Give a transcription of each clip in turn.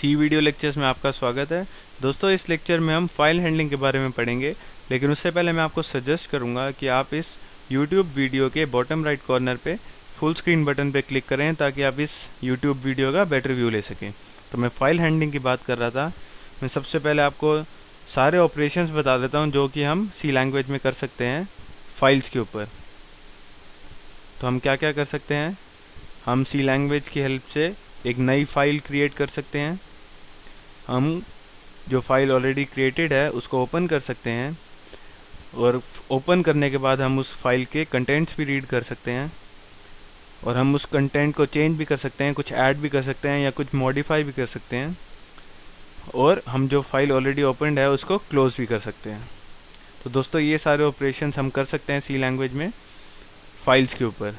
सी video lectures में आपका स्वागत है। दोस्तों, इस लेक्चर में हम फाइल हैंडलिंग के बारे में पढ़ेंगे, लेकिन उससे पहले मैं आपको सजेस्ट करूंगा कि आप इस YouTube वीडियो के बॉटम राइट कॉर्नर पे फुल स्क्रीन बटन पे क्लिक करें ताकि आप इस YouTube वीडियो का बेटर व्यू ले सकें। तो मैं फाइल हैंडलिंग की बात कर रहा था। मैं सबसे पहले आपको सारे ऑपरेशंस बता देता हूँ जो कि हम सी लैंग्वेज में कर सकते हैं फाइल्स के ऊपर। तो हम क्या क्या कर सकते हैं, हम सी लैंग्वेज की हेल्प से एक नई फाइल क्रिएट कर सकते हैं। हम जो फाइल ऑलरेडी क्रिएटेड है उसको ओपन कर सकते हैं, और ओपन करने के बाद हम उस फाइल के कंटेंट्स भी रीड कर सकते हैं, और हम उस कंटेंट को चेंज भी कर सकते हैं, कुछ ऐड भी कर सकते हैं या कुछ मॉडिफाई भी कर सकते हैं, और हम जो फाइल ऑलरेडी ओपनड है उसको क्लोज भी कर सकते हैं। तो दोस्तों, ये सारे ऑपरेशंस हम कर सकते हैं सी लैंग्वेज में फाइल्स के ऊपर।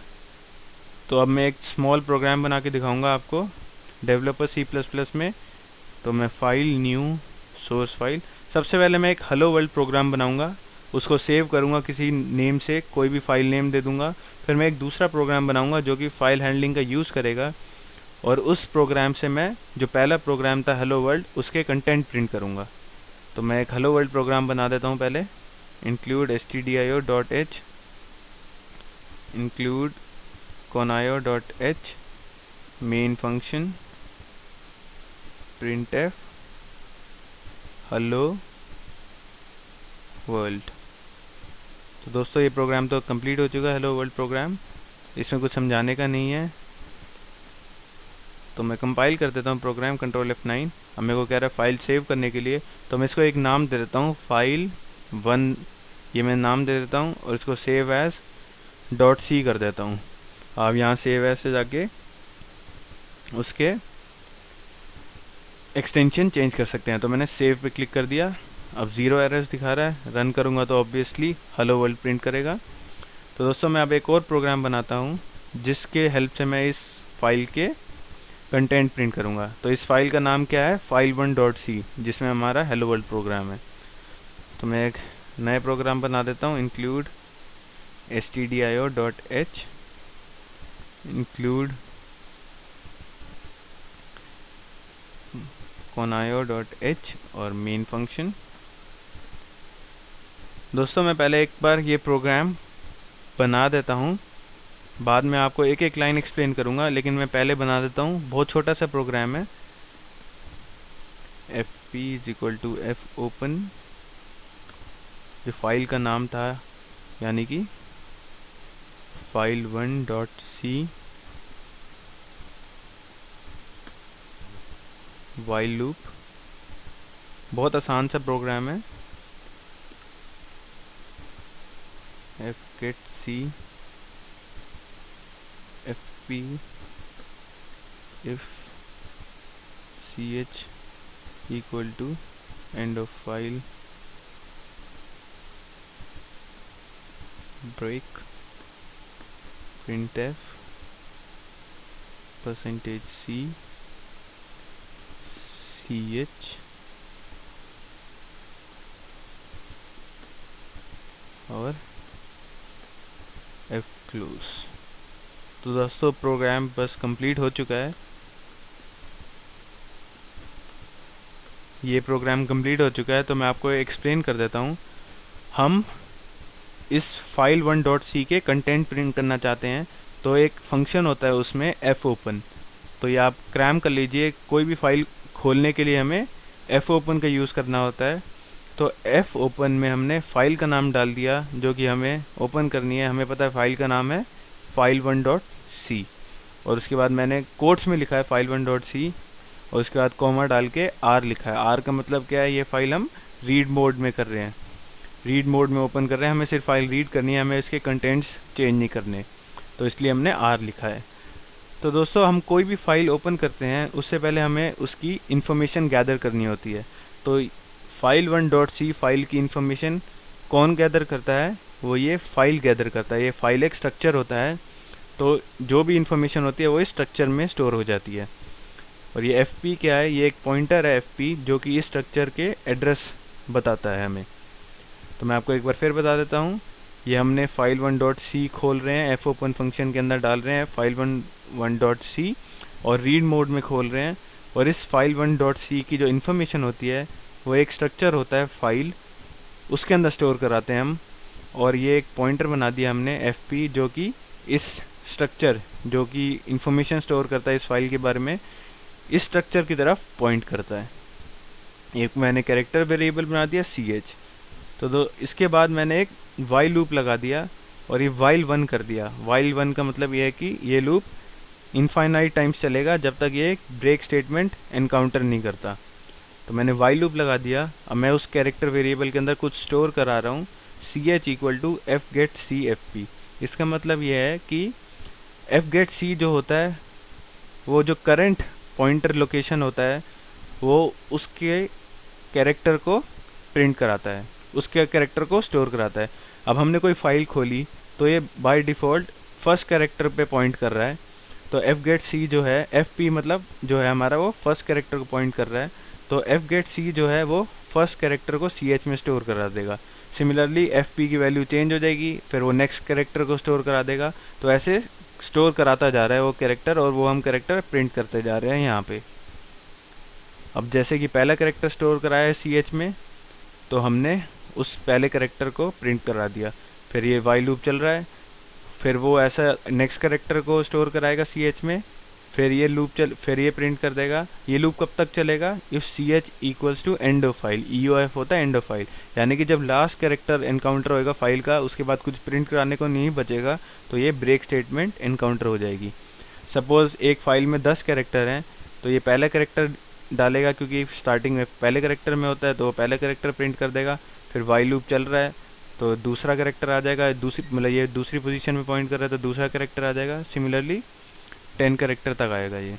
तो अब मैं एक स्मॉल प्रोग्राम बना के दिखाऊंगा आपको डेवलपर C++ में। तो मैं फाइल न्यू सोर्स फाइल, सबसे पहले मैं एक हेलो वर्ल्ड प्रोग्राम बनाऊंगा, उसको सेव करूंगा किसी नेम से, कोई भी फाइल नेम दे दूंगा। फिर मैं एक दूसरा प्रोग्राम बनाऊंगा जो कि फाइल हैंडलिंग का यूज़ करेगा, और उस प्रोग्राम से मैं जो पहला प्रोग्राम था हेलो वर्ल्ड उसके कंटेंट प्रिंट करूंगा। तो मैं एक हेलो वर्ल्ड प्रोग्राम बना देता हूँ पहले। Include stdio.h, include conio.h, main function printf hello world. तो दोस्तों, ये प्रोग्राम तो कंप्लीट हो चुका है, हेलो वर्ल्ड प्रोग्राम। इसमें कुछ समझाने का नहीं है, तो मैं कंपाइल कर देता हूँ प्रोग्राम, कंट्रोल F9। अब मेरे को कह रहा है फाइल सेव करने के लिए, तो मैं इसको एक नाम दे देता हूँ file1, ये मैं नाम दे देता हूँ, और इसको सेव एज .c कर देता हूँ। आप यहाँ सेव एज से जाके उसके एक्सटेंशन चेंज कर सकते हैं। तो मैंने सेव पे क्लिक कर दिया। अब 0 एरर्स दिखा रहा है, रन करूंगा तो ऑब्वियसली हेलो वर्ल्ड प्रिंट करेगा। तो दोस्तों, मैं अब एक और प्रोग्राम बनाता हूं जिसके हेल्प से मैं इस फाइल के कंटेंट प्रिंट करूंगा। तो इस फाइल का नाम क्या है, file1.c, जिसमें हमारा हेलो वर्ल्ड प्रोग्राम है। तो मैं एक नए प्रोग्राम बना देता हूँ, इंक्लूड stdio.h, इंक्लूड conio.h और मेन फंक्शन। दोस्तों, मैं पहले एक बार ये प्रोग्राम बना देता हूँ, बाद में आपको एक एक लाइन एक्सप्लेन करूंगा, लेकिन मैं पहले बना देता हूँ। बहुत छोटा सा प्रोग्राम है। fp = f open, जो फाइल का नाम था, यानी कि file1.c, while लूप। बहुत आसान सा प्रोग्राम है। fget c fp if ch = end of file break printf %c ch और f close। तो दोस्तों, प्रोग्राम बस कंप्लीट हो चुका है। ये प्रोग्राम कंप्लीट हो चुका है, तो मैं आपको एक्सप्लेन कर देता हूँ। हम इस file1.c के कंटेंट प्रिंट करना चाहते हैं, तो एक फंक्शन होता है उसमें fopen। तो ये आप क्रैम कर लीजिए, कोई भी फाइल खोलने के लिए हमें fopen का यूज़ करना होता है। तो fopen में हमने फाइल का नाम डाल दिया जो कि हमें ओपन करनी है। हमें पता है फाइल का नाम है file1.c, और उसके बाद मैंने कोट्स में लिखा है file1.c, और उसके बाद कॉमा डाल के r लिखा है। r का मतलब क्या है, ये फाइल हम रीड मोड में कर रहे हैं, रीड मोड में ओपन कर रहे हैं। हमें सिर्फ फाइल रीड करनी है, हमें इसके कंटेंट्स चेंज नहीं करने, तो इसलिए हमने r लिखा है। तो दोस्तों, हम कोई भी फाइल ओपन करते हैं उससे पहले हमें उसकी इन्फॉर्मेशन गैदर करनी होती है। तो file1.c फाइल की इन्फॉर्मेशन कौन गैदर करता है, वो ये फाइल गैदर करता है। ये फाइल एक स्ट्रक्चर होता है, तो जो भी इन्फॉर्मेशन होती है वो इस स्ट्रक्चर में स्टोर हो जाती है। और ये fp क्या है, ये एक पॉइंटर है fp, जो कि इस स्ट्रक्चर के एड्रेस बताता है हमें। तो मैं आपको एक बार फिर बता देता हूँ। ये हमने file1.c खोल रहे हैं, fopen फंक्शन के अंदर डाल रहे हैं file1.c, और रीड मोड में खोल रहे हैं। और इस फाइल 1.c की जो इन्फॉर्मेशन होती है वो एक स्ट्रक्चर होता है फाइल, उसके अंदर स्टोर कराते हैं हम। और ये एक पॉइंटर बना दिया हमने fp, जो कि इस स्ट्रक्चर जो कि इंफॉर्मेशन स्टोर करता है इस फाइल के बारे में, इस स्ट्रक्चर की तरफ पॉइंट करता है। एक मैंने कैरेक्टर वेरिएबल बना दिया ch। तो इसके बाद मैंने एक वाइल लूप लगा दिया और ये वाइल 1 कर दिया। वाइल 1 का मतलब ये है कि ये लूप इनफाइनाइट टाइम्स चलेगा जब तक ये एक ब्रेक स्टेटमेंट एनकाउंटर नहीं करता। तो मैंने वाइल लूप लगा दिया। अब मैं उस कैरेक्टर वेरिएबल के अंदर कुछ स्टोर करा रहा हूँ, ch equal to F get C F P. इसका मतलब ये है कि एफ गेट सी जो होता है वो जो करंट पॉइंटर लोकेशन होता है वो उसके कैरेक्टर को प्रिंट कराता है, उसके कैरेक्टर को स्टोर कराता है। अब हमने कोई फाइल खोली तो ये बाय डिफ़ॉल्ट फर्स्ट कैरेक्टर पे पॉइंट कर रहा है। तो एफ गेट सी जो है, एफ पी मतलब जो है हमारा, वो फर्स्ट कैरेक्टर को पॉइंट कर रहा है। तो एफ गेट सी जो है वो फर्स्ट कैरेक्टर को सी एच में स्टोर करा देगा। सिमिलरली एफ पी की वैल्यू चेंज हो जाएगी, फिर वो नेक्स्ट कैरेक्टर को स्टोर करा देगा। तो ऐसे स्टोर कराता जा रहा है वो कैरेक्टर, और वो हम कैरेक्टर प्रिंट करते जा रहे हैं यहाँ पे। अब जैसे कि पहला कैरेक्टर स्टोर कराया है सी एच में, तो हमने उस पहले कैरेक्टर को प्रिंट करा दिया। फिर ये वाइल लूप चल रहा है, फिर वो ऐसा नेक्स्ट कैरेक्टर को स्टोर कराएगा सी एच में, फिर ये प्रिंट कर देगा। ये लूप कब तक चलेगा? If C H equals to end of file, E O F होता है एंड ऑफ फाइल, यानी कि जब लास्ट कैरेक्टर एनकाउंटर होएगा फाइल का, उसके बाद कुछ प्रिंट कराने को नहीं बचेगा, तो ये ब्रेक स्टेटमेंट एनकाउंटर हो जाएगी। सपोज एक फाइल में 10 कैरेक्टर हैं, तो ये पहला कैरेक्टर डालेगा, क्योंकि स्टार्टिंग में पहले कैरेक्टर में होता है तो वो पहले कैरेक्टर प्रिंट कर देगा। फिर वाइल लूप चल रहा है तो दूसरा कैरेक्टर आ जाएगा, ये दूसरी पोजीशन में पॉइंट कर रहा है तो दूसरा कैरेक्टर आ जाएगा। सिमिलरली 10 कैरेक्टर तक आएगा ये।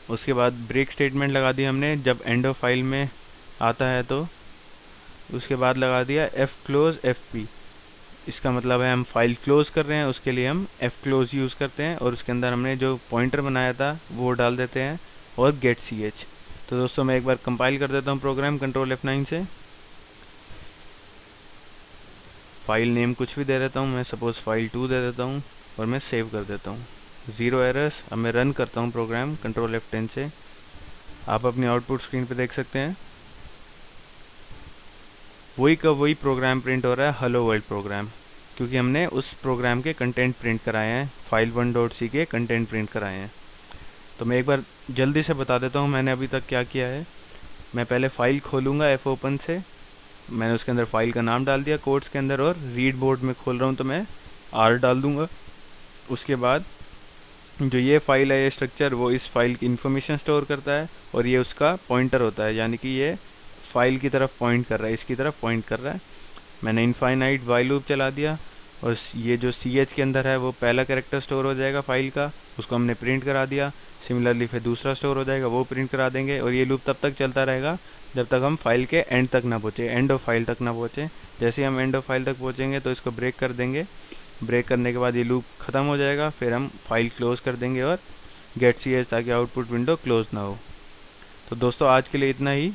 उसके बाद ब्रेक स्टेटमेंट लगा दिया हमने जब एंड ऑफ फाइल में आता है, तो उसके बाद लगा दिया एफ क्लोज एफ पी। इसका मतलब है हम फाइल क्लोज कर रहे हैं, उसके लिए हम एफ क्लोज यूज़ करते हैं, और उसके अंदर हमने जो पॉइंटर बनाया था वो डाल देते हैं, और गेट सी एच। तो दोस्तों मैं एक बार कंपाइल कर देता हूँ प्रोग्राम कंट्रोल F9 से। फाइल नेम कुछ भी दे देता हूँ, मैं सपोज फाइल 2 दे देता हूँ, और मैं सेव कर देता हूँ। 0 एरर्स। अब मैं रन करता हूँ प्रोग्राम कंट्रोल F10 से। आप अपनी आउटपुट स्क्रीन पे देख सकते हैं वही का वही प्रोग्राम प्रिंट हो रहा है, हेलो वर्ल्ड प्रोग्राम, क्योंकि हमने उस प्रोग्राम के कंटेंट प्रिंट कराए हैं, फाइल 1.c के कंटेंट प्रिंट कराए हैं। तो मैं एक बार जल्दी से बता देता हूँ मैंने अभी तक क्या किया है। मैं पहले फाइल खोलूँगा एफ ओपन से, मैंने उसके अंदर फाइल का नाम डाल दिया कोड्स के अंदर, और रीड बोर्ड में खोल रहा हूँ तो मैं आर डाल दूँगा। उसके बाद जो ये फाइल है, ये स्ट्रक्चर, वो इस फाइल की इन्फॉर्मेशन स्टोर करता है, और ये उसका पॉइंटर होता है, यानी कि ये फाइल की तरफ पॉइंट कर रहा है, इसकी तरफ पॉइंट कर रहा है। मैंने इनफाइनाइट वाइल लूप चला दिया, और ये जो सी एच के अंदर है वो पहला कैरेक्टर स्टोर हो जाएगा फाइल का, उसको हमने प्रिंट करा दिया। सिमिलरली फिर दूसरा स्टोर हो जाएगा, वो प्रिंट करा देंगे, और ये लूप तब तक चलता रहेगा जब तक हम फाइल के एंड तक ना पहुँचे, एंड ऑफ फाइल तक ना पहुँचे। जैसे ही हम एंड ऑफ फाइल तक पहुँचेंगे तो इसको ब्रेक कर देंगे। ब्रेक करने के बाद ये लूप ख़त्म हो जाएगा, फिर हम फाइल क्लोज कर देंगे और गेट सी एच, ताकि आउटपुट विंडो क्लोज ना हो। तो दोस्तों आज के लिए इतना ही।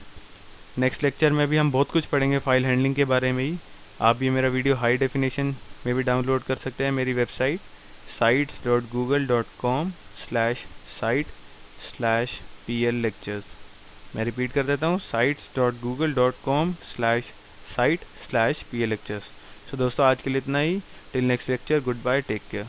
नेक्स्ट लेक्चर में भी हम बहुत कुछ पढ़ेंगे फाइल हैंडलिंग के बारे में ही। आप ये मेरा वीडियो हाई डेफिनेशन में भी डाउनलोड कर सकते हैं मेरी वेबसाइट sites.google.com/site/pl lectures। मैं रिपीट कर देता हूँ, sites.google.com/site/pl lectures। तो दोस्तों आज के लिए इतना ही। Till next lecture, good bye, take care.